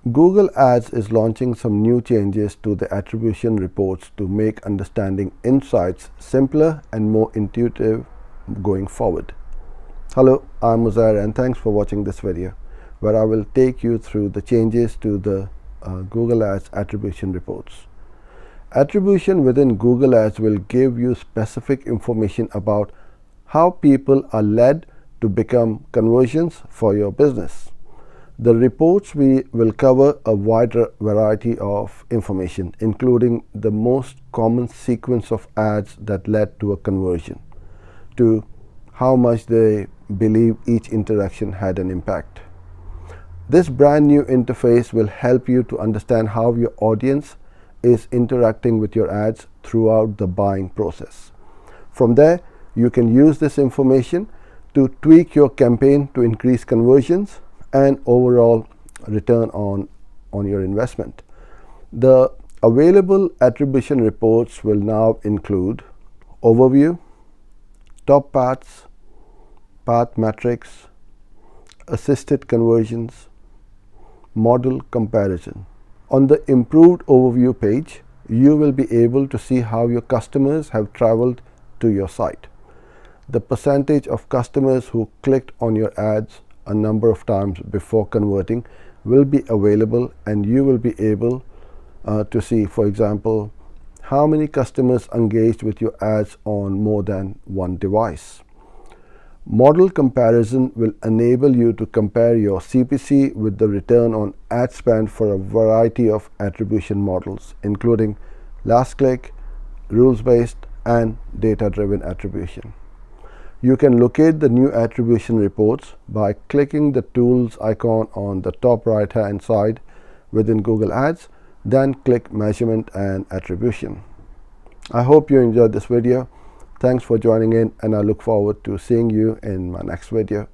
Google Ads is launching some new changes to the attribution reports to make understanding insights simpler and more intuitive going forward. Hello, I'm Muzair and thanks for watching this video, where I will take you through the changes to the Google Ads attribution reports. Attribution within Google Ads will give you specific information about how people are led to become conversions for your business. The reports will cover a wider variety of information, including the most common sequence of ads that led to a conversion, to how much they believe each interaction had an impact. This brand new interface will help you to understand how your audience is interacting with your ads throughout the buying process. From there, you can use this information to tweak your campaign to increase conversions and overall return on your investment. The available attribution reports will now include overview, top paths, path metrics, assisted conversions, model comparison. On the improved overview page, you will be able to see how your customers have traveled to your site. The percentage of customers who clicked on your ads a number of times before converting will be available, and you will be able to see, for example, how many customers engaged with your ads on more than one device. Model comparison will enable you to compare your CPC with the return on ad spend for a variety of attribution models, including last click, rules-based, and data-driven attribution. You can locate the new attribution reports by clicking the tools icon on the top right hand side within Google Ads, then click Measurement and Attribution. I hope you enjoyed this video. Thanks for joining in, and I look forward to seeing you in my next video.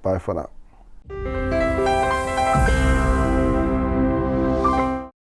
Bye for now.